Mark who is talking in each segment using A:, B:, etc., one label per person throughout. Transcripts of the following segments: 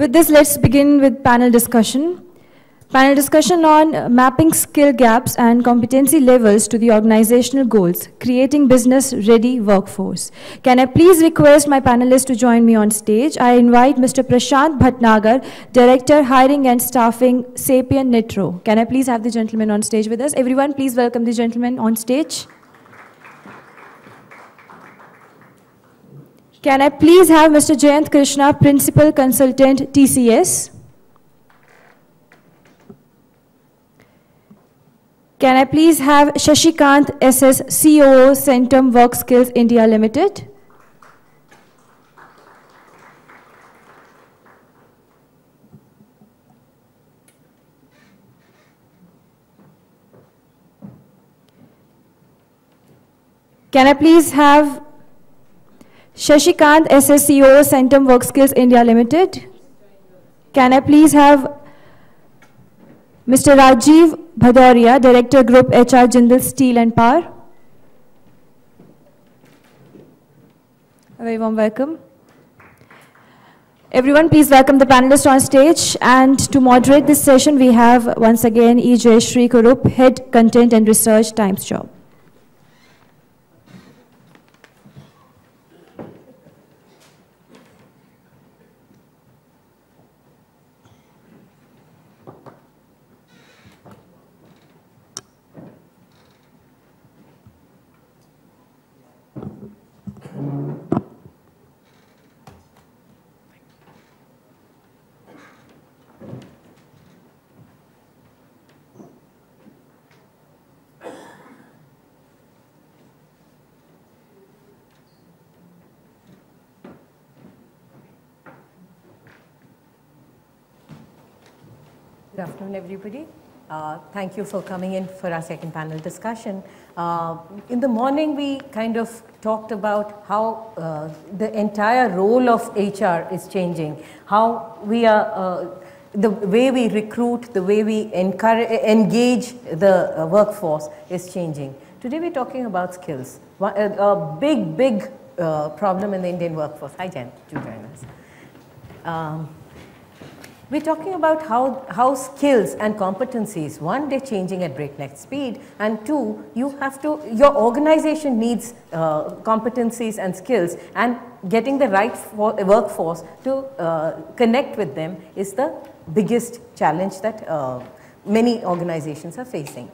A: With this, let's begin with panel discussion. Panel discussion on mapping skill gaps and competency levels to the organizational goals, creating business-ready workforce. Can I please request my panelists to join me on stage? I invite Mr. Prashant Bhatnagar, Director, Hiring and Staffing, SapientNitro. Can I please have the gentleman on stage with us? Everyone, please welcome the gentleman on stage. Can I please have Mr. Jayant Krishna, Principal Consultant, TCS? Can I please have Shashi Kanth, SS, COO, Centum, WorkSkills, India Limited? Can I please have Shashi Kanth, SS, COO, Centum, WorkSkills, India Limited? Can I please have Mr. Rajeev, Bhadauria, Director Group HR, Jindal Steel and Power? A very warm welcome. Everyone, please welcome the panelists on stage. And to moderate this session, we have once again Jayashree Kurup, Head Content and Research, Timesjobs.
B: Good afternoon, everybody. Thank you for coming in for our second panel discussion. In the morning, we kind of talked about how the entire role of HR is changing, how we are, the way we recruit, the way we engage the workforce is changing. Today, we're talking about skills, a big problem in the Indian workforce. Hi, Jayant, do join us. We're talking about how skills and competencies, one, they're changing at breakneck speed, and two, your organization needs competencies and skills, and getting the right workforce to connect with them is the biggest challenge that many organizations are facing.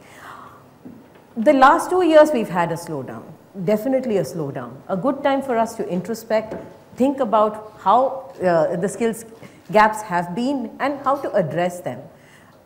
B: The last 2 years, we've had a slowdown, definitely a slowdown. A good time for us to introspect, think about how the skills gaps have been and how to address them.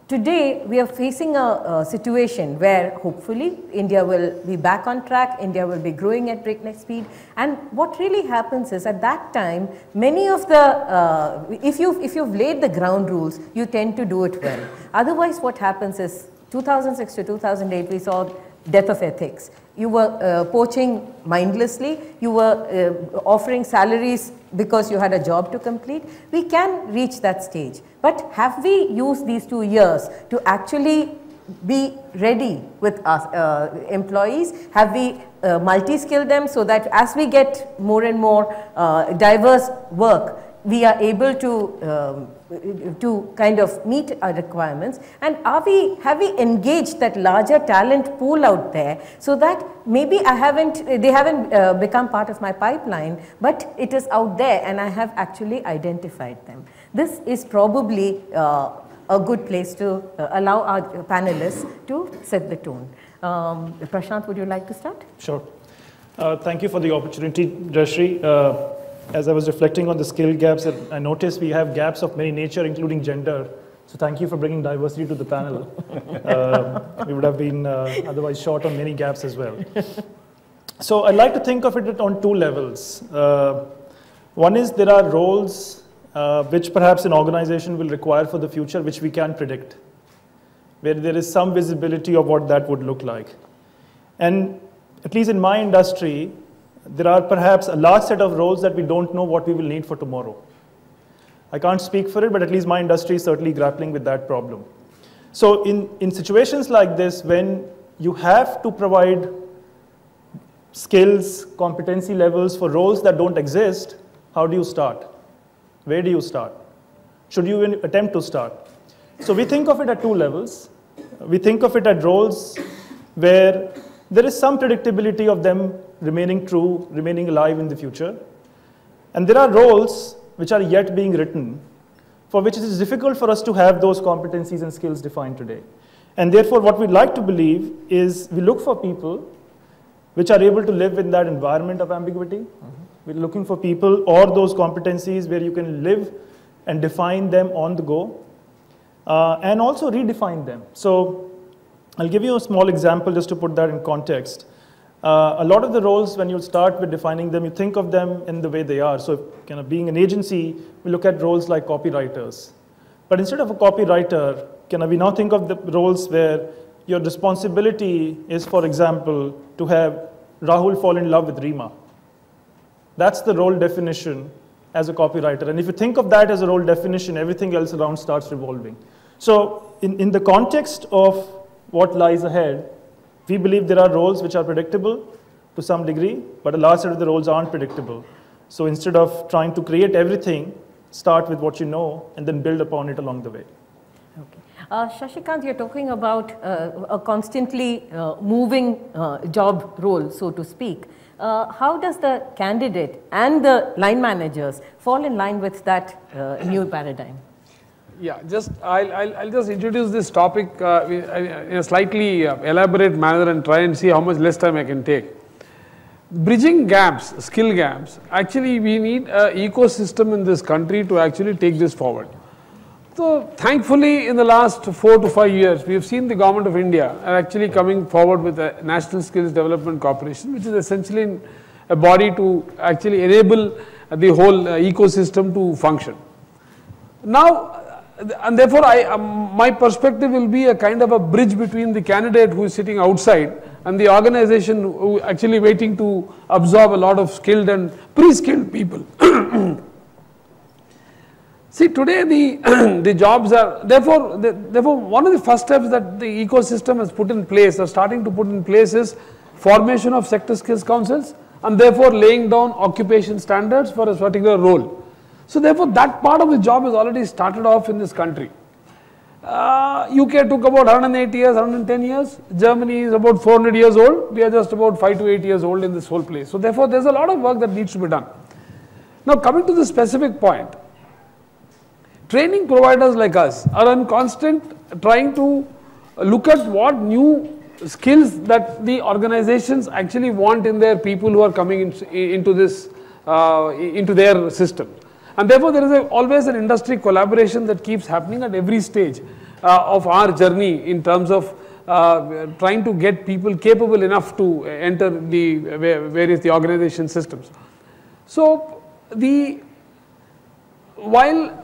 B: Today, we are facing a situation where hopefully India will be back on track, India will be growing at breakneck speed, and what really happens is at that time, many of the, if you've laid the ground rules, you tend to do it well. Otherwise, what happens is 2006 to 2008, we saw death of ethics. You were poaching mindlessly, you were offering salaries because you had a job to complete. We can reach that stage. But have we used these 2 years to actually be ready with us employees? Have we multi-skilled them so that as we get more and more diverse work, we are able to kind of meet our requirements, and have we engaged that larger talent pool out there so that maybe they haven't become part of my pipeline, but it is out there and I have actually identified them. This is probably a good place to allow our panelists to set the tone. Prashant, would you like to start?
C: Sure. Thank you for the opportunity, Jayashree. As I was reflecting on the skill gaps, I noticed we have gaps of many nature, including gender. So thank you for bringing diversity to the panel. We would have been otherwise short on many gaps as well. So I'd like to think of it on two levels. One is there are roles which perhaps an organization will require for the future, which we can predict, where there is some visibility of what that would look like. And at least in my industry, there are perhaps a large set of roles that we don't know what we will need for tomorrow. I can't speak for it, but at least my industry is certainly grappling with that problem. So in situations like this, when you have to provide skills, competency levels for roles that don't exist, how do you start? Where do you start? should you even attempt to start? So we think of it at two levels. We think of it at roles where there is some predictability of them remaining true, remaining alive in the future. And there are roles which are yet being written, for which it is difficult for us to have those competencies and skills defined today. And therefore, what we'd like to believe is we look for people which are able to live in that environment of ambiguity. We're looking for people or those competencies where you can live and define them on the go, and also redefine them. So I'll give you a small example just to put that in context. A lot of the roles, when you start with defining them, you think of them in the way they are. So kind of being an agency, we look at roles like copywriters. But instead of a copywriter, we now think of the roles where your responsibility is, for example, to have Rahul fall in love with Reema. That's the role definition as a copywriter. And if you think of that as a role definition, everything else around starts revolving. So in the context of what lies ahead, we believe there are roles which are predictable to some degree, but a large set of the roles aren't predictable. So instead of trying to create everything, start with what you know and then build upon it along the way.
B: Okay. Shashi, Kanth, you're talking about a constantly moving job role, so to speak. How does the candidate and the line managers fall in line with that new paradigm?
D: Yeah, I'll just introduce this topic in a slightly elaborate manner and try and see how much less time I can take. Bridging gaps, skill gaps, actually we need an ecosystem in this country to actually take this forward. So thankfully in the last 4 to 5 years, we have seen the government of India actually coming forward with a National Skills Development Corporation, which is essentially a body to actually enable the whole ecosystem to function. Now, and therefore my perspective will be a kind of a bridge between the candidate who is sitting outside and the organization who actually waiting to absorb a lot of skilled and pre-skilled people. See, today the jobs are, therefore one of the first steps that the ecosystem has put in place or starting to put in place is formation of sector skills councils and therefore laying down occupation standards for a particular role. So therefore that part of the job is already started off in this country. UK took about 108 years, 110 years. Germany is about 400 years old. We are just about 5 to 8 years old in this whole place. So therefore there's a lot of work that needs to be done. Now coming to the specific point, training providers like us are in constant trying to look at what new skills that the organizations actually want in their people who are coming into this, into their system. And therefore, there is always an industry collaboration that keeps happening at every stage of our journey in terms of trying to get people capable enough to enter the various organization systems. So, while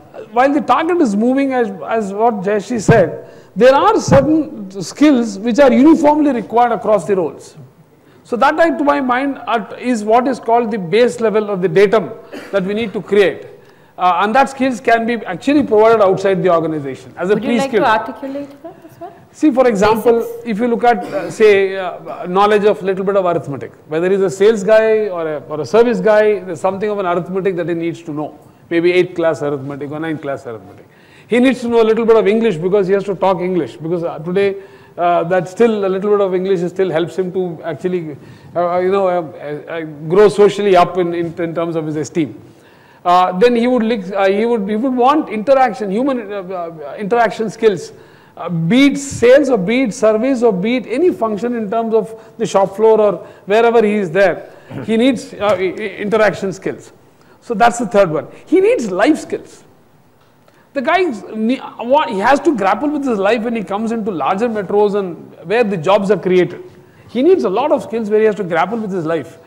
D: the target is moving as what Jayashree said, there are certain skills which are uniformly required across the roles. So that, to my mind, is what is called the base level of the datum that we need to create. And that skills can be actually provided outside the organization as a pre-skill.
B: Would you like to articulate that as well?
D: See, for example, if you look at, say, knowledge of little bit of arithmetic, whether he's a sales guy or a service guy, there's something of an arithmetic that he needs to know. Maybe 8th class arithmetic or 9th class arithmetic. He needs to know a little bit of English because he has to talk English, because today that still a little bit of English still helps him to actually grow socially up in terms of his esteem. Then he would want interaction, human interaction skills, be it sales or be it service or be it any function in terms of the shop floor or wherever he is there. He needs interaction skills. So that's the third one. He needs life skills. The guy, he has to grapple with his life when he comes into larger metros and where the jobs are created. He needs a lot of skills where he has to grapple with his life.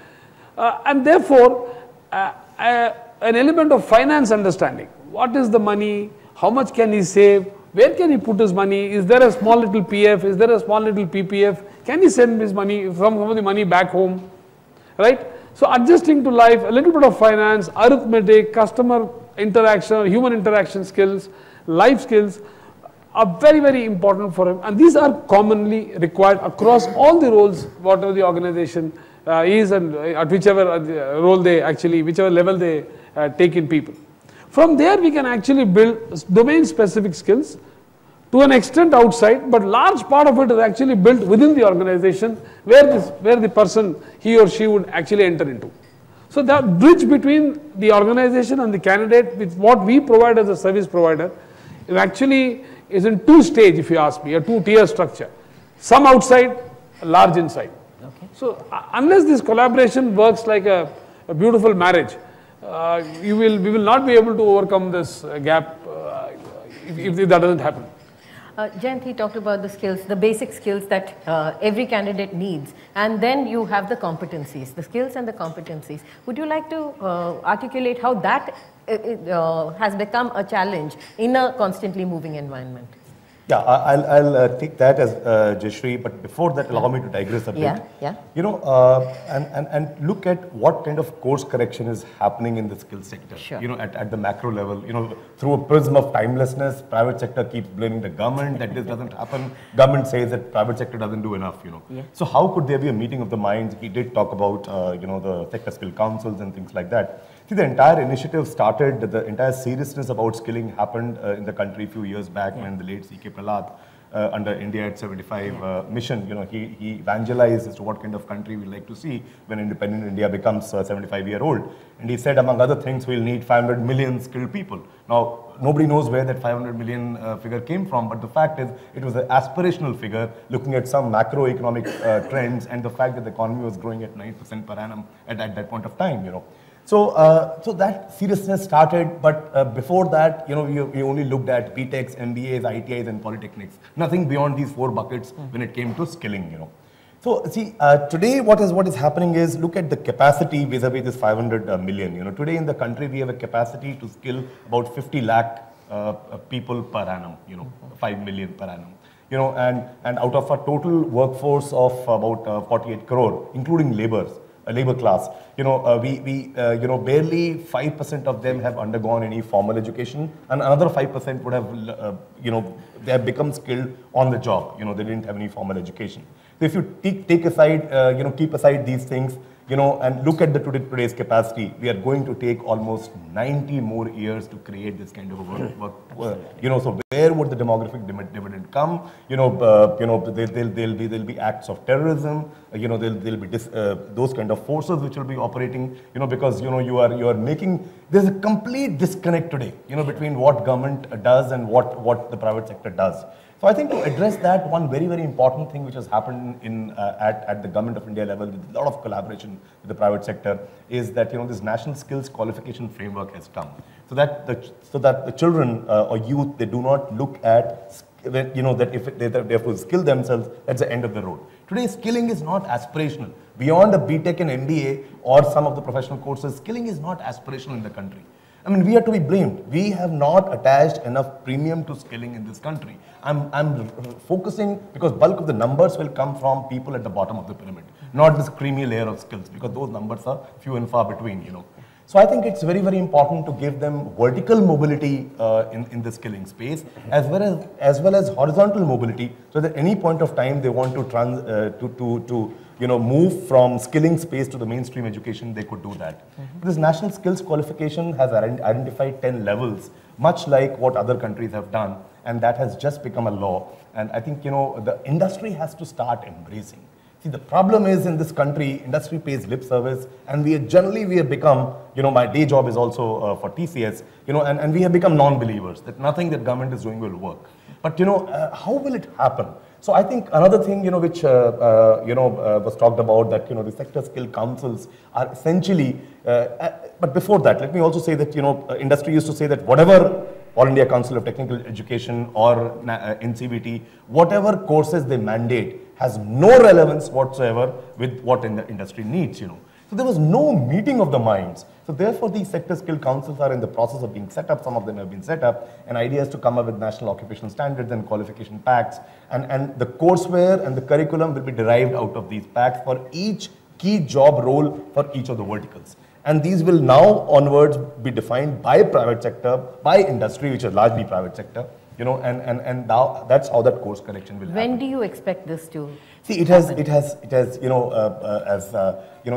D: And therefore, an element of finance understanding. What is the money? How much can he save? Where can he put his money? Is there a small little PF? Is there a small little PPF? Can he send his money, some of the money back home? Right? So adjusting to life, a little bit of finance, arithmetic, customer interaction, human interaction skills, life skills are very, very important for him. And these are commonly required across all the roles, whatever the organization is and at whichever role they actually, whichever level they take in people. From there we can actually build domain specific skills to an extent outside, but large part of it is actually built within the organization where the person, he or she would actually enter into. So that bridge between the organization and the candidate with what we provide as a service provider is actually in two stage, if you ask me, a two-tier structure. Some outside, large inside.
B: Okay.
D: So unless this collaboration works like a beautiful marriage, we will not be able to overcome this gap if that doesn't happen.
B: Jayant, he talked about the skills, the basic skills that every candidate needs, and then you have the competencies, the skills and the competencies. Would you like to articulate how that has become a challenge in a constantly moving environment?
E: Yeah, I'll take that as Jayashree, but before that, allow me to digress a bit.
B: Yeah.
E: You know, and look at what kind of course correction is happening in the skill sector.
B: Sure.
E: You know, at the macro level, you know, through a prism of timelessness, private sector keeps blaming the government that this doesn't happen. Government says that private sector doesn't do enough. You know,
B: Yeah.
E: So how could there be a meeting of the minds? He did talk about you know, the sector skill councils and things like that. See, the entire initiative started, the entire seriousness about skilling happened in the country a few years back when the late C.K. Prahlad, under India at 75 mission, you know, he evangelized as to what kind of country we'd like to see when independent India becomes 75-year-old. And he said, among other things, we'll need 500 million skilled people. Now, nobody knows where that 500 million figure came from, but the fact is, it was an aspirational figure looking at some macroeconomic trends and the fact that the economy was growing at 9% per annum at that point of time, you know. So, so that seriousness started, but before that, you know, we only looked at BTechs, MBAs, ITIs, and polytechnics. Nothing beyond these four buckets when it came to skilling, you know. So, see, today what is happening is, look at the capacity vis-a-vis this 500 million. You know, today in the country we have a capacity to skill about 50 lakh people per annum. You know, 5 million per annum. You know, and out of a total workforce of about 48 crore, including laborers. A labor class, you know, you know, barely 5% of them have undergone any formal education, and another 5% would have, you know, they have become skilled on the job. You know, they didn't have any formal education. So if you take aside, you know, keep aside these things, you know, and look at the today's capacity, we are going to take almost 90 more years to create this kind of a work. You know, so where would the demographic dividend come? You know, there'll be acts of terrorism. You know, there'll be those kind of forces which will be operating. You know, because you know you are making, there's a complete disconnect today. You know, between what government does and what the private sector does. So I think to address that, one very, very important thing which has happened at the Government of India level with a lot of collaboration with the private sector is that, you know, this National Skills Qualification Framework has come. So that the children or youth, they do not look at, you know, that if they have to skill themselves, that's the end of the road. Today, skilling is not aspirational. Beyond a BTech and MBA or some of the professional courses, skilling is not aspirational in the country. I mean, we are to be blamed. We have not attached enough premium to skilling in this country. I'm focusing, because bulk of the numbers will come from people at the bottom of the pyramid, not this creamy layer of skills, because those numbers are few and far between, you know. So I think it's very, very important to give them vertical mobility in the skilling space, as well as horizontal mobility, so that any point of time they want to you know, move from skilling space to the mainstream education, they could do that. This National Skills Qualification has identified 10 levels, much like what other countries have done, and that has just become a law. And I think, you know, the industry has to start embracing. See, the problem is in this country, industry pays lip service, and we have become, you know, my day job is also for TCS, you know, and we have become non-believers, that nothing that government is doing will work. But, you know, how will it happen? So I think another thing, you know, which, you know, was talked about, that, you know, the sector skill councils are essentially, but before that, let me also say that, you know, industry used to say that whatever All India Council of Technical Education or NCVT, whatever courses they mandate has no relevance whatsoever with what the industry needs, you know. So there was no meeting of the minds. So therefore, these sector skill councils are in the process of being set up. Some of them have been set up, and idea is to come up with national occupational standards and qualification packs. And the courseware and the curriculum will be derived out of these packs for each key job role for each of the verticals. And these will now onwards be defined by private sector, by industry, which is largely private sector, you know, and now that's how that course correction will happen.
B: When do you expect this to
E: See, it has, you know,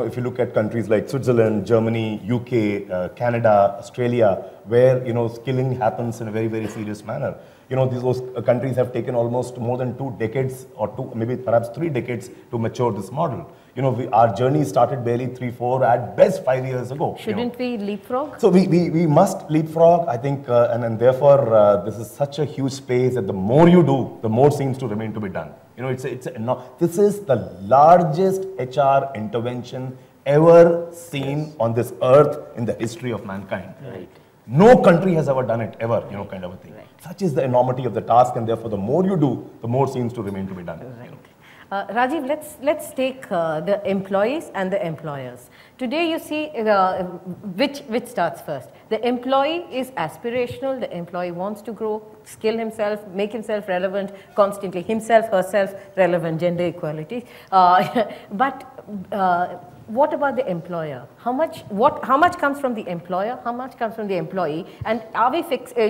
E: if you look at countries like Switzerland, Germany, UK, Canada, Australia, where, skilling happens in a very, very serious manner. Those countries have taken almost more than 2 decades or maybe perhaps 3 decades to mature this model. Our journey started barely 3, 4, at best 5 years ago.
B: Shouldn't we leapfrog?
E: So we must leapfrog, I think, and therefore this is such a huge space that the more you do, the more seems to remain to be done. This is the largest HR intervention ever seen on this earth in the history of mankind.
B: Right.
E: No country has ever done it, ever, kind of a thing.
B: Right.
E: Such is the enormity of the task, and therefore the more you do, the more seems to remain to be done.
B: Right. Rajeev, let's take the employees and the employers. Today you see which starts first. The employee is aspirational, the employee wants to grow, skill himself, make himself relevant, constantly himself, herself relevant, gender equality. But what about the employer? How much comes from the employer? How much comes from the employee? And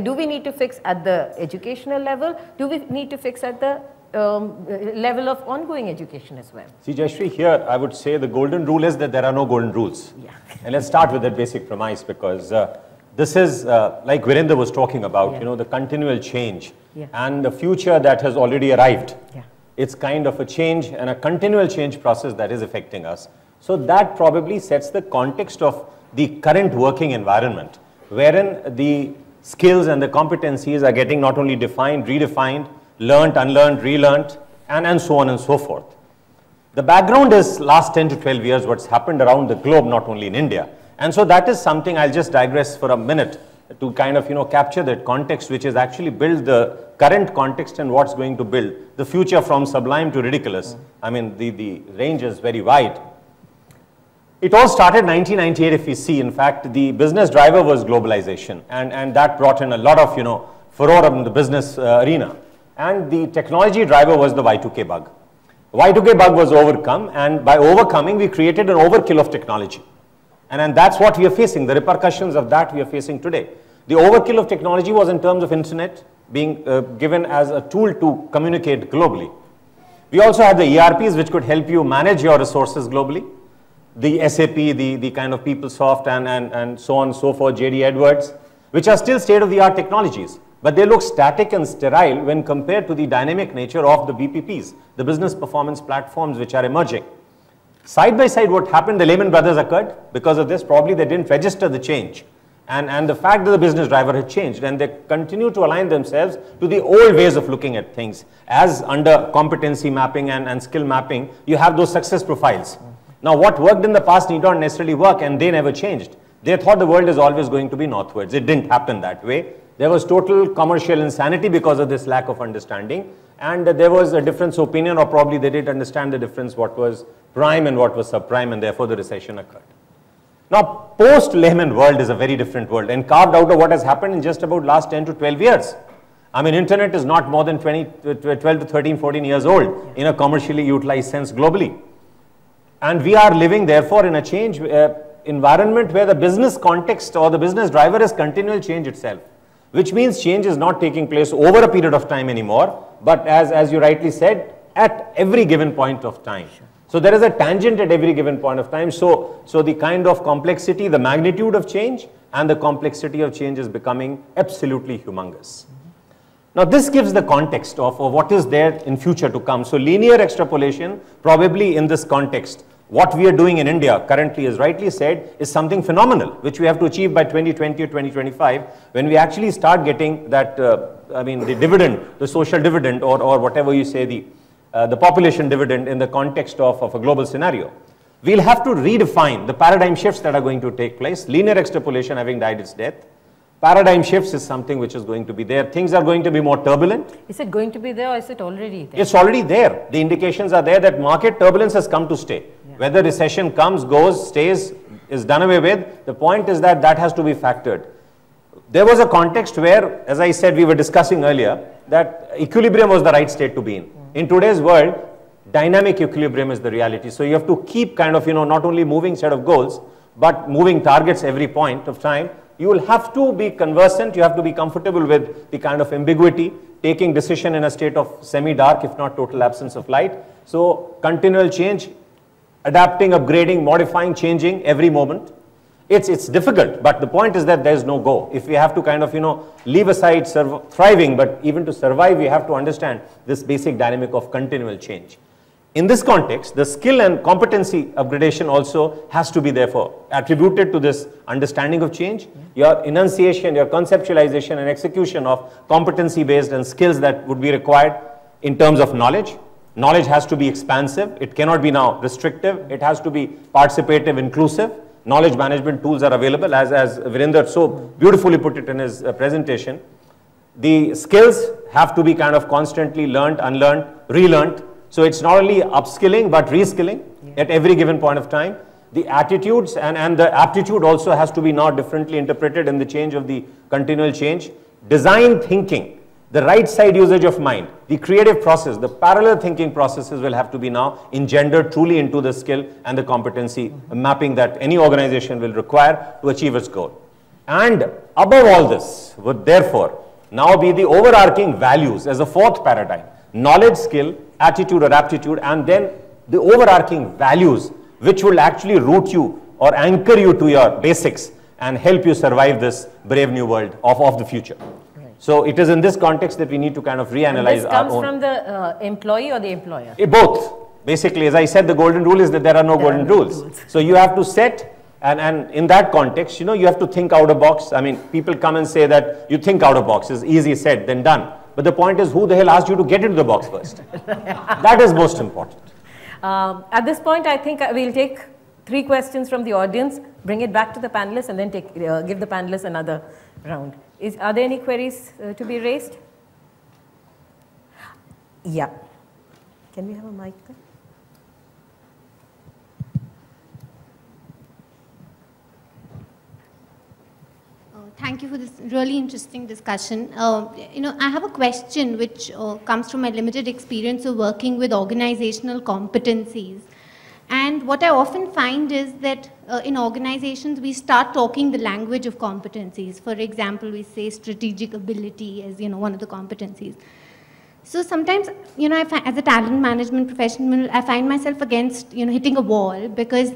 B: do we need to fix at the educational level? Do we need to fix at the level of ongoing education as well?
F: See, Jayashree, here I would say the golden rule is that there are no golden rules.
B: Yeah.
F: And let's start with that basic premise, because this is like Virendra was talking about, the continual change and the future that has already arrived.
B: Yeah.
F: It's kind of a change and a continual change process that is affecting us. So that probably sets the context of the current working environment, wherein the skills and the competencies are getting not only defined, redefined, learnt, unlearned, relearnt, and so on and so forth. The background is last 10 to 12 years what's happened around the globe, not only in India. And so that is something I'll just digress for a minute to kind of capture that context, which is actually build the current context and what's going to build the future from sublime to ridiculous. I mean, the range is very wide. It all started 1998 if we see. In fact, the business driver was globalization, and that brought in a lot of furore in the business arena. And the technology driver was the Y2K bug. Y2K bug was overcome, and by overcoming, we created an overkill of technology. And that's what we are facing. The repercussions of that we are facing today. The overkill of technology was in terms of internet being given as a tool to communicate globally. We also had the ERPs, which could help you manage your resources globally. The SAP, the kind of PeopleSoft and so on and so forth, JD Edwards, which are still state-of-the-art technologies. But they look static and sterile when compared to the dynamic nature of the BPPs, the business performance platforms which are emerging. Side by side, what happened, the Lehman Brothers occurred. Because of this, probably they didn't register the change. And the fact that the business driver had changed, and they continue to align themselves to the old ways of looking at things. As under competency mapping and skill mapping, you have those success profiles. Now, what worked in the past need not necessarily work, and they never changed. They thought the world is always going to be northwards. It didn't happen that way. There was total commercial insanity because of this lack of understanding, and there was a difference of opinion, or probably they didn't understand the difference what was prime and what was subprime, and therefore the recession occurred. Now, post-Lehman world is a very different world, and carved out of what has happened in just about last 10 to 12 years. I mean, internet is not more than 12 to 13, 14 years old in a commercially utilized sense globally. And we are living, therefore, in a change environment where the business context or the business driver is continual change itself. Which means change is not taking place over a period of time anymore, but as you rightly said, at every given point of time. Sure. So there is a tangent at every given point of time. So the kind of complexity, the magnitude of change and the complexity of change is becoming absolutely humongous. Now this gives the context of what is there in future to come. So linear extrapolation, probably in this context, what we are doing in India currently, as rightly said, is something phenomenal, which we have to achieve by 2020 or 2025, when we actually start getting that, the dividend, the social dividend, or whatever you say, the population dividend in the context of a global scenario. We'll have to redefine the paradigm shifts that are going to take place. Linear extrapolation having died its death. Paradigm shifts is something which is going to be there. Things are going to be more turbulent.
B: Is it going to be there, or is it already there?
F: It's already there. The indications are there that market turbulence has come to stay. Yeah. Whether recession comes, goes, stays, is done away with, the point is that that has to be factored. There was a context where, as I said, we were discussing earlier, that equilibrium was the right state to be in. In today's world, dynamic equilibrium is the reality. So you have to keep kind of, not only moving set of goals, but moving targets every point of time. You will have to be conversant, you have to be comfortable with the kind of ambiguity, taking decision in a state of semi-dark, if not total absence of light. So continual change adapting, upgrading, modifying, changing every moment. It's difficult, but the point is that there's no go. If we have to kind of, leave aside thriving, but even to survive, we have to understand this basic dynamic of continual change. In this context, the skill and competency upgradation also has to be therefore attributed to this understanding of change. Your enunciation, your conceptualization and execution of competency based and skills that would be required in terms of knowledge. Knowledge has to be expansive. It cannot be now restrictive. It has to be participative, inclusive. Knowledge management tools are available, as Virender so beautifully put it in his presentation. The skills have to be kind of constantly learned, unlearned, relearned. So it's not only upskilling but reskilling at every given point of time. The attitudes and the aptitude also has to be now differently interpreted in the change of the continual change. Design thinking, the right side usage of mind, the creative process, the parallel thinking processes will have to be now engendered truly into the skill and the competency mapping that any organization will require to achieve its goal. And above all this would therefore now be the overarching values as a fourth paradigm: knowledge, skill, attitude or aptitude, and then the overarching values which will actually root you or anchor you to your basics and help you survive this brave new world of the future. So it is in this context that we need to kind of reanalyze our own.
B: This comes from the employee or the employer?
F: Both. Basically, as I said, the golden rule is that there are no golden rules. So you have to set, and in that context, you have to think out of box. I mean, people come and say that you think out of box is easy said than done. But the point is, who the hell asked you to get into the box first? That is most important.
B: At this point, I think we'll take 3 questions from the audience, bring it back to the panelists, and then give the panelists another round. Are there any queries to be raised? Yeah. Can we have a mic there?
G: Thank you for this really interesting discussion. I have a question which comes from my limited experience of working with organizational competencies. And what I often find is that in organizations, we start talking the language of competencies. For example, we say strategic ability as, one of the competencies. So sometimes, as a talent management professional, I find myself against, hitting a wall because,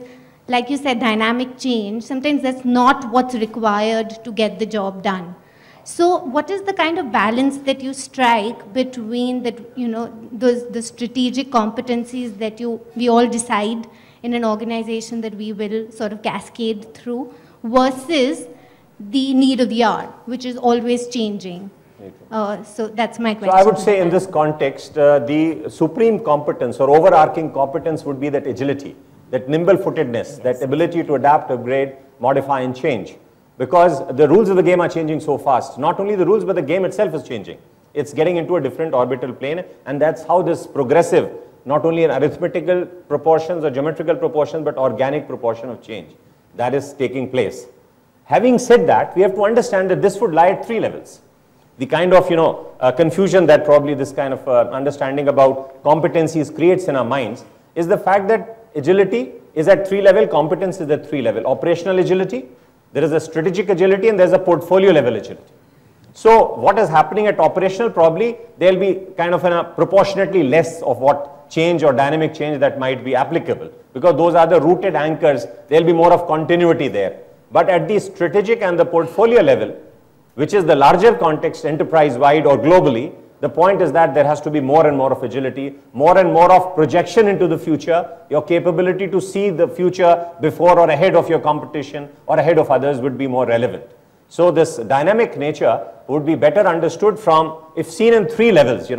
G: like you said, dynamic change, sometimes that's not what's required to get the job done. So what is the kind of balance that you strike between that, the strategic competencies that we all decide in an organization that we will sort of cascade through versus the need of the hour, which is always changing? So that's my question.
F: So I would say in this context, the supreme competence or overarching competence would be that agility, that nimble-footedness, that ability to adapt, upgrade, modify and change. Because the rules of the game are changing so fast. Not only the rules, but the game itself is changing. It's getting into a different orbital plane, and that's how this progressive, not only in arithmetical proportions or geometrical proportions, but organic proportion of change that is taking place. Having said that, we have to understand that this would lie at 3 levels. The kind of, confusion that probably this kind of understanding about competencies creates in our minds is the fact that agility is at 3 level, competence is at 3 level. Operational agility, there is a strategic agility, and there's a portfolio level agility. So what is happening at operational, probably there will be kind of a proportionately less of what change or dynamic change that might be applicable, because those are the rooted anchors. There will be more of continuity there. But at the strategic and the portfolio level, which is the larger context, enterprise-wide or globally, the point is that there has to be more and more of agility, more and more of projection into the future. Your capability to see the future before or ahead of your competition or ahead of others would be more relevant. So this dynamic nature would be better understood from, if seen in 3 levels,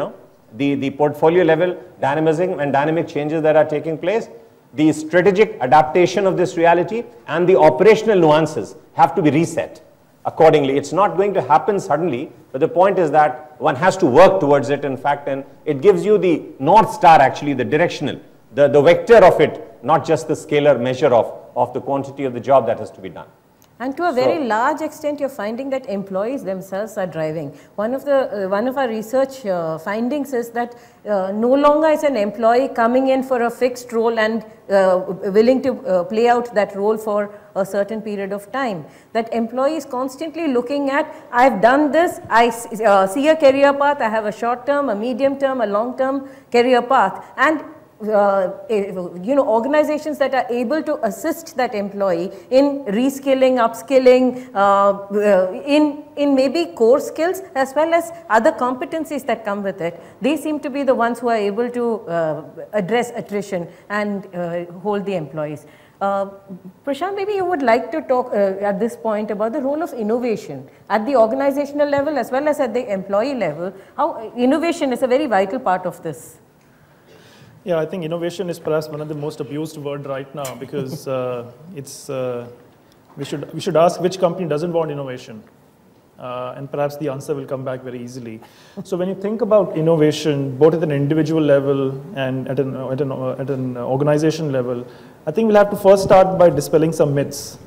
F: the portfolio level, dynamism and dynamic changes that are taking place, the strategic adaptation of this reality, and the operational nuances have to be reset accordingly. It's not going to happen suddenly, but the point is that one has to work towards it, in fact, and it gives you the North Star, actually, the directional, the vector of it, not just the scalar measure of the quantity of the job that has to be done.
B: And to a very large extent, you're finding that employees themselves are driving. One of our research findings is that no longer is an employee coming in for a fixed role and willing to play out that role for a certain period of time. That employee is constantly looking at, I've done this, I see a career path, I have a short term, a medium term, a long term career path. And organizations that are able to assist that employee in reskilling, upskilling, in maybe core skills as well as other competencies that come with it, they seem to be the ones who are able to address attrition and hold the employees. Prashant, maybe you would like to talk at this point about the role of innovation at the organizational level as well as at the employee level. How innovation is a very vital part of this.
C: Yeah, I think innovation is perhaps one of the most abused words right now, because we should ask which company doesn't want innovation, and perhaps the answer will come back very easily. So when you think about innovation, both at an individual level and at an organization level, I think we'll have to first start by dispelling some myths.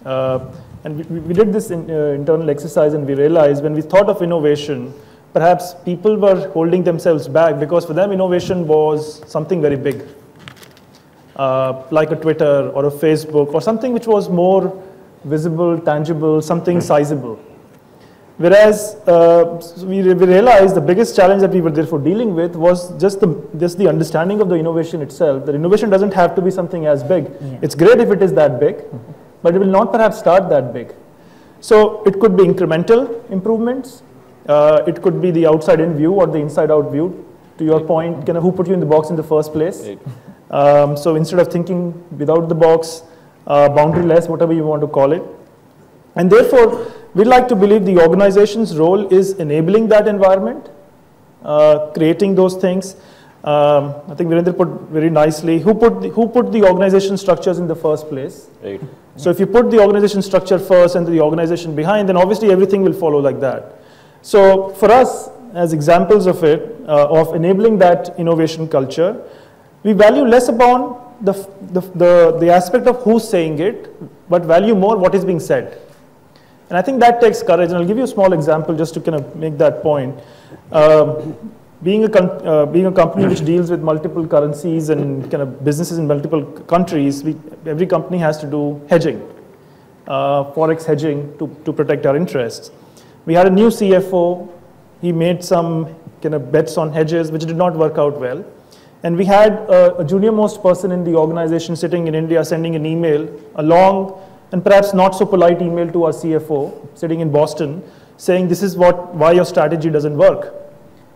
C: And we did this internal exercise, and we realized when we thought of innovation, perhaps people were holding themselves back because for them innovation was something very big, like a Twitter or a Facebook or something which was more visible, tangible, something sizable. Whereas we realized the biggest challenge that we were therefore dealing with was just the understanding of the innovation itself. That innovation doesn't have to be something as big. Yeah. It's great if it is that big, but it will not perhaps start that big. So it could be incremental improvements. It could be the outside-in view or the inside-out view. To your point, who put you in the box in the first place? So instead of thinking without the box, boundaryless, whatever you want to call it. And therefore, we'd like to believe the organization's role is enabling that environment, creating those things. I think Virendra put very nicely, who put the organization structures in the first place? Right. So if you put the organization structure first and the organization behind, then obviously everything will follow like that. So for us, as examples of it, of enabling that innovation culture, we value less upon the aspect of who's saying it, but value more what is being said. And I think that takes courage, and I'll give you a small example just to kind of make that point. Being a company which deals with multiple currencies and kind of businesses in multiple countries, every company has to do hedging, forex hedging to protect our interests. We had a new CFO. He made some kind of bets on hedges, which did not work out well. And we had a junior-most person in the organization sitting in India sending an email, a long and perhaps not so polite email to our CFO sitting in Boston, saying this is why your strategy doesn't work.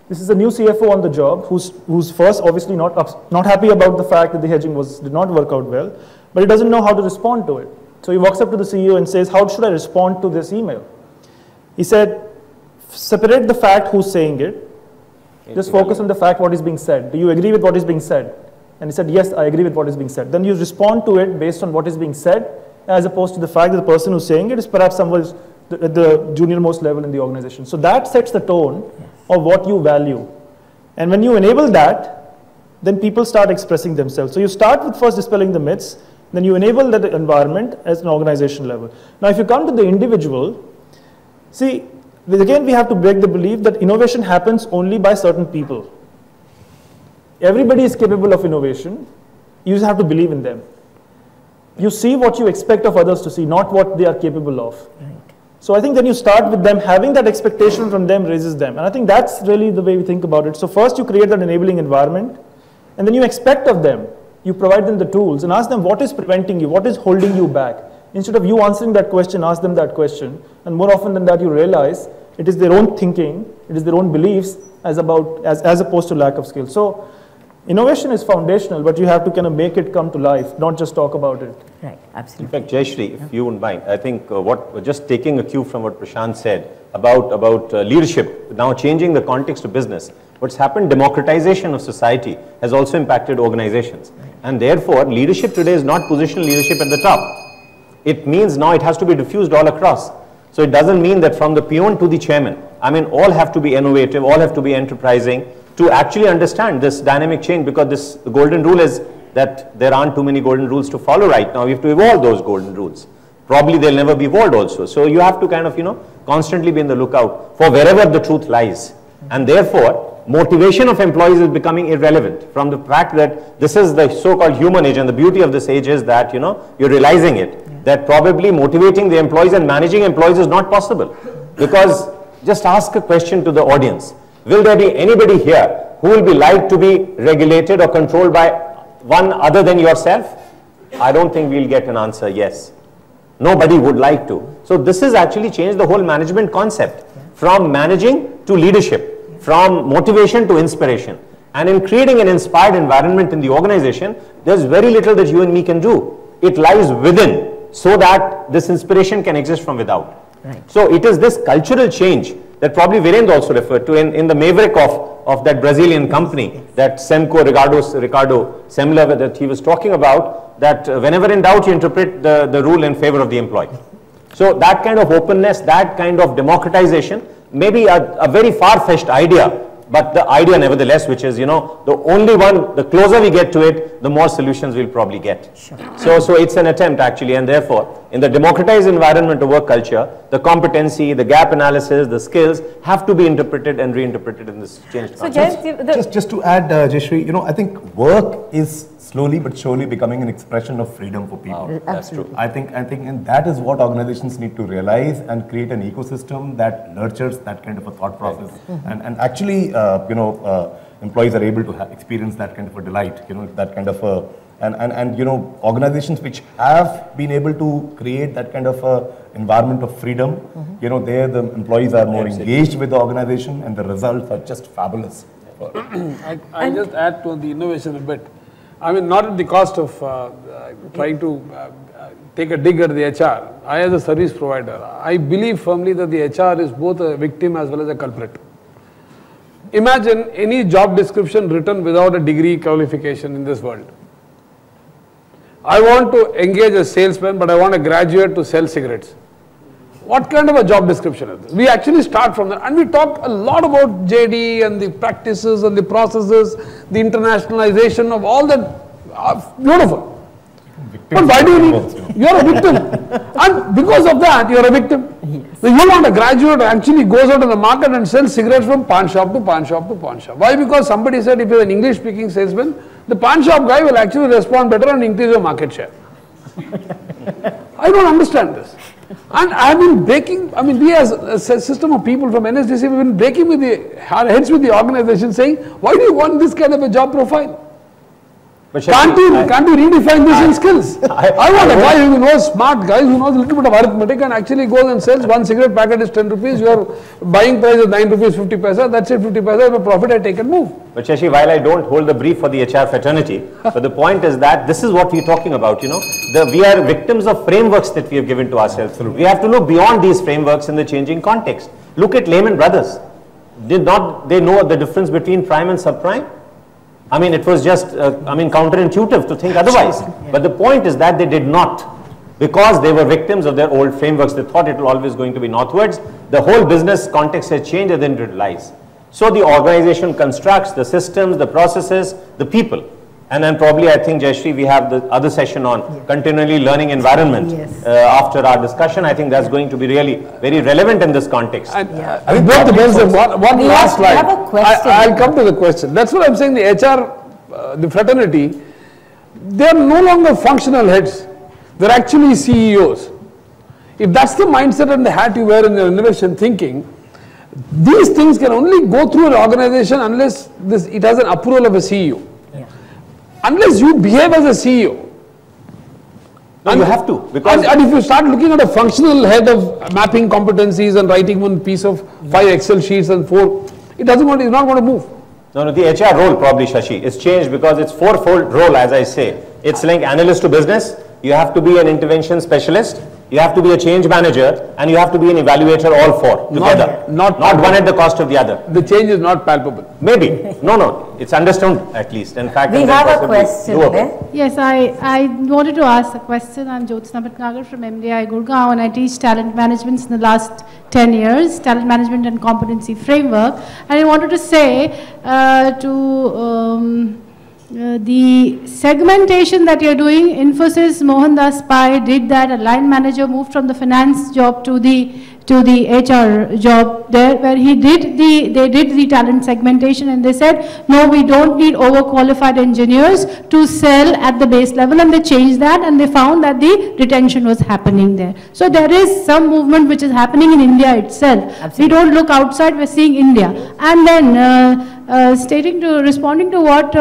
C: This is a new CFO on the job who's first obviously not happy about the fact that the hedging did not work out well, but he doesn't know how to respond to it. So he walks up to the CEO and says, how should I respond to this email? He said, separate the fact who's saying it. Just focus on the fact what is being said. Do you agree with what is being said? And he said, yes, I agree with what is being said. Then you respond to it based on what is being said, as opposed to the fact that the person who's saying it is perhaps someone at the junior-most level in the organization. So that sets the tone of what you value. And when you enable that, then people start expressing themselves. So you start with first dispelling the myths, then you enable that environment as an organization level. Now if you come to the individual, see, again we have to break the belief that innovation happens only by certain people. Everybody is capable of innovation. You just have to believe in them. You see what you expect of others to see, not what they are capable of. Right. So I think then you start with them, having that expectation from them raises them. And I think that's really the way we think about it. So first you create that enabling environment, and then you expect of them, you provide them the tools and ask them what is preventing you, what is holding you back. Instead of you answering that question, ask them that question. And more often than that you realize it is their own thinking, it is their own beliefs as opposed to lack of skill. So innovation is foundational, but you have to kind of make it come to life, not just talk about it.
B: Right, absolutely.
F: In fact, Jayashree, if you wouldn't mind, I think just taking a cue from what Prashant said about leadership, now changing the context of business, what's happened, democratization of society has also impacted organizations. Right. And therefore, leadership today is not positional leadership at the top. It means now it has to be diffused all across. So it doesn't mean that from the peon to the chairman, I mean, all have to be innovative, all have to be enterprising, to actually understand this dynamic change, because the golden rule is that there aren't too many golden rules to follow right now. We have to evolve those golden rules. Probably they'll never be evolved also. So you have to kind of, constantly be in the lookout for wherever the truth lies. And therefore, motivation of employees is becoming irrelevant from the fact that this is the so-called human age, and the beauty of this age is that, you're realizing it, that probably motivating the employees and managing employees is not possible. Because just ask a question to the audience. Will there be anybody here who will be like to be regulated or controlled by one other than yourself? I don't think we'll get an answer yes. Nobody would like to. So this has actually changed the whole management concept, from managing to leadership, from motivation to inspiration. And in creating an inspired environment in the organization, there's very little that you and me can do. It lies within, so that this inspiration can exist from without.
B: Right.
F: So it is this cultural change that probably Virendra also referred to in the maverick of that Brazilian company, that Semco Ricardo Semler that he was talking about, that whenever in doubt you interpret the rule in favor of the employee. So that kind of openness, that kind of democratization, maybe a very far-fetched idea, but the idea nevertheless, which is, you know, the only one, the closer we get to it, the more solutions we'll probably get.
B: Sure.
F: So it's an attempt actually, and therefore, in the democratized environment of work culture, the competency, the gap analysis, the skills have to be interpreted and reinterpreted in this changed context.
B: Jayant,
E: Just to add, Jayashree, you know, I think work is slowly but surely becoming an expression of freedom for people.
F: That's true.
E: I think, and that is what organizations need to realize and create an ecosystem that nurtures that kind of a thought process. And actually, you know, employees are able to experience that kind of a delight, you know, that kind of a, and you know, organizations which have been able to create that kind of a environment of freedom, you know, there the employees are more engaged with the organization and the results are just fabulous.
D: I just add to the innovation a bit. I mean, not at the cost of trying to take a dig at the HR. I, as a service provider, I believe firmly that the HR is both a victim as well as a culprit. Imagine any job description written without a degree qualification in this world. I want to engage a salesman, but I want a graduate to sell cigarettes. What kind of a job description is this? We actually start from that, and we talk a lot about JD and the practices and the processes, the internationalization of all that. Beautiful. But why do you need? You're a victim, and because of that, you're a victim. So you want a graduate who actually goes out in the market and sells cigarettes from pawn shop to pawn shop to pawn shop. Why? Because somebody said if you're an English-speaking salesman, the pawn shop guy will actually respond better and increase your market share. I don't understand this. And I've been breaking, I mean, we as a system of people from NSDC, we've been breaking with our heads with the organization saying, why do you want this kind of a job profile?
F: But
D: Can't you redefine this in skills? I want a guy who knows, smart guy who knows a little bit of arithmetic and actually goes and sells one cigarette packet is 10 rupees, your buying price is 9 rupees 50 paisa, that's it 50 paisa, if a profit I take and move.
F: But Shashi, while I don't hold the brief for the HR fraternity, but the point is that this is what we're talking about, you know, we are victims of frameworks that we have given to ourselves. We have to look beyond these frameworks in the changing context. Look at Lehman Brothers. Did not they know the difference between prime and subprime? I mean, it was just, counterintuitive to think otherwise. But the point is that they did not, because they were victims of their old frameworks. They thought it was always going to be northwards. The whole business context has changed and then it lies. So the organization constructs the systems, the processes, the people. And then probably I think, Jayashree, we have the other session on continually learning environment after our discussion. I think that's going to be really very relevant in this context.
D: I think one last slide.
B: have a question.
D: I'll come to the question. That's what I'm saying. The HR, the fraternity, they're no longer functional heads. They're actually CEOs. If that's the mindset and the hat you wear in your innovation thinking, these things can only go through an organization unless it has an approval of a CEO. Unless you behave as a CEO.
F: No, you have to. Because
D: and if you start looking at a functional head of mapping competencies and writing one piece of 5 Excel sheets and 4, it's not going to move.
F: No, the HR role probably, Shashi, is changed because it's fourfold role, as I say. It's like analyst to business. You have to be an intervention specialist. You have to be a change manager, and you have to be an evaluator, all four together. Not one at the cost of the other.
D: The change is not palpable.
F: Maybe. No. It's understood at least. In fact,
B: we have a question there.
H: Yes, I wanted to ask a question. I'm Bhatnagar from MDI Gurgaon, and I teach talent management in the last 10 years, talent management and competency framework. And I wanted to say the segmentation that you're doing, Infosys, Mohandas Pai did that. A line manager moved from the finance job to the HR job there, where they did the talent segmentation, and they said, no, we don't need overqualified engineers to sell at the base level, and they changed that, and they found that the retention was happening there. So there is some movement which is happening in India itself. Absolutely. We don't look outside, we're seeing India. And then responding to what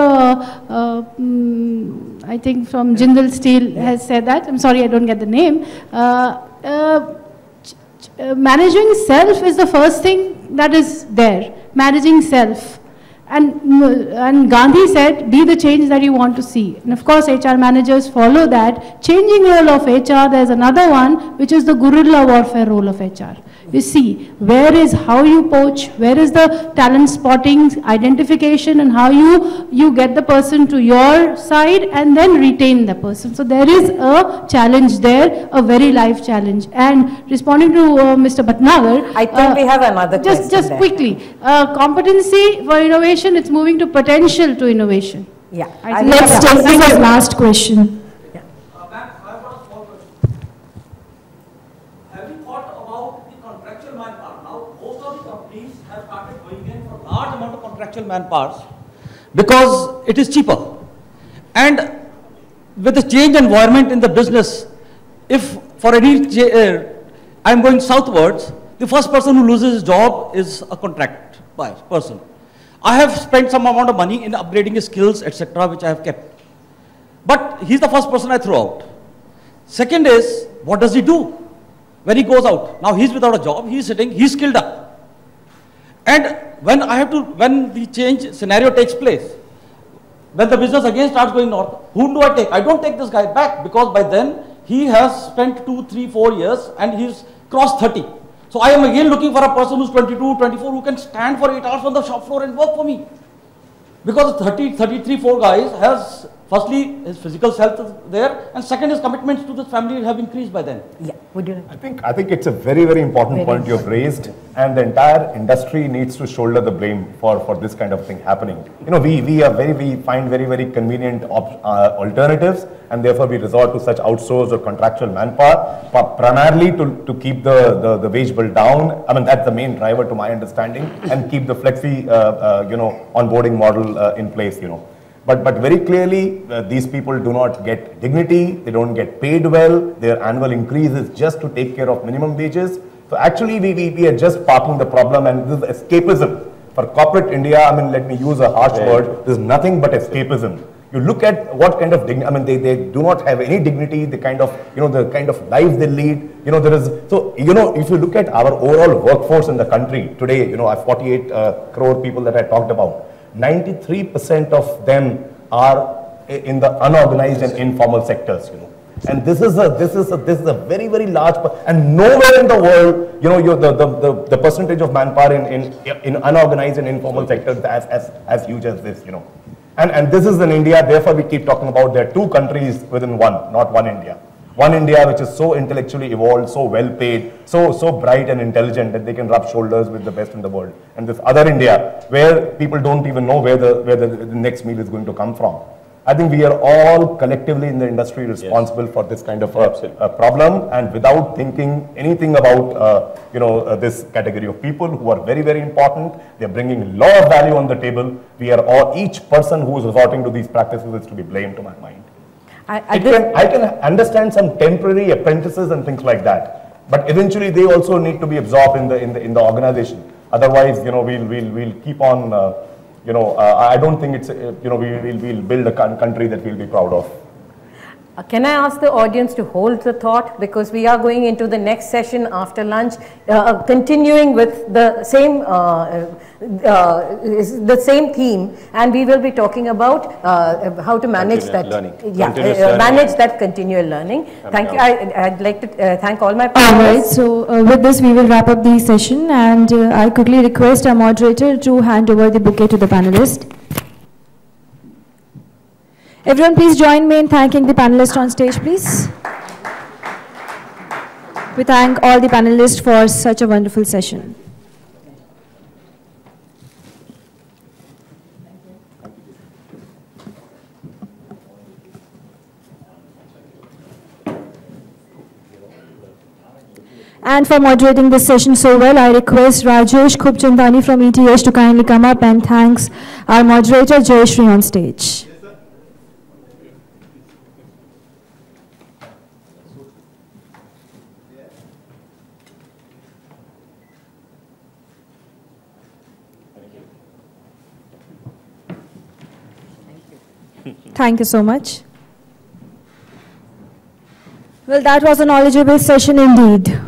H: I think from Jindal Steel has said that. I'm sorry, I don't get the name. Managing self is the first thing that is there. Managing self. And Gandhi said, be the change that you want to see. And of course, HR managers follow that. Changing role of HR, there's another one, which is the guerrilla warfare role of HR. You see, where is how you poach, where is the talent spotting, identification, and how you get the person to your side and then retain the person. So there is a challenge there, a very live challenge. And responding to Mr. Bhatnagar,
B: I think we have another question.
H: Just quickly, competency for innovation, it's moving to potential to innovation.
B: Yeah.
A: Let's take this as last question.
I: Contractual manpower because it is cheaper, and with the change environment in the business, if for any I am going southwards, the first person who loses his job is a contract person. I have spent some amount of money in upgrading his skills, etc., which I have kept, but he's the first person I throw out. Second is, what does he do when he goes out? Now he's without a job, he's sitting, he's skilled up, and when the change scenario takes place, when the business again starts going north, whom do I take? I don't take this guy back, because by then he has spent 2, 3, 4 years and he's crossed 30. So I am again looking for a person who's 22, 24 who can stand for 8 hours on the shop floor and work for me. Because 30, 33, 4 guys has, firstly, his physical health is there, and second, his commitments to the family have increased by then.
B: Yeah, would you like
E: I think it's a very, very important point you've raised, and the entire industry needs to shoulder the blame for this kind of thing happening. You know, we find very, very convenient alternatives, and therefore we resort to such outsourced or contractual manpower, primarily to keep the wage bill down. I mean, that's the main driver to my understanding, and keep the flexi, onboarding model in place, But very clearly, these people do not get dignity, they don't get paid well, their annual increase is just to take care of minimum wages. So actually, we are just parking the problem, and this is escapism. For corporate India, I mean, let me use a harsh word, there's nothing but escapism. You look at what kind of dignity, I mean, they do not have any dignity, the kind of, the kind of life they lead, if you look at our overall workforce in the country today, 48 crore people that I talked about, 93% of them are in the unorganized and informal sectors, And this is a very, very large, and nowhere in the world, the percentage of manpower in unorganized and informal sectors is as huge as this, And this is in India, therefore we keep talking about there are two countries within one, not one India. One India which is so intellectually evolved, so well paid, so bright and intelligent that they can rub shoulders with the best in the world. And this other India where people don't even know where the next meal is going to come from. I think we are all collectively in the industry responsible for this kind of a problem, and without thinking anything about this category of people who are very, very important. They are bringing a lot of value on the table. We are all, each person who is resorting to these practices is to be blamed, to my mind. I can understand some temporary apprentices and things like that, but eventually they also need to be absorbed in the organization. Otherwise, we'll keep on. I don't think it's we'll build a country that we'll be proud of.
B: Can I ask the audience to hold the thought, because we are going into the next session after lunch, continuing with the same theme, and we will be talking about how to manage manage that continual learning. Thank you. I'd like to thank all my panelists.
A: All right. So with this, we will wrap up the session, and I quickly request our moderator to hand over the bouquet to the panelists. Everyone, please join me in thanking the panelists on stage, please. We thank all the panelists for such a wonderful session. And for moderating this session so well, I request Rajesh Khubchandani from ETH to kindly come up and thanks our moderator Jayashree on stage. Thank you so much. Well, that was a knowledgeable session indeed.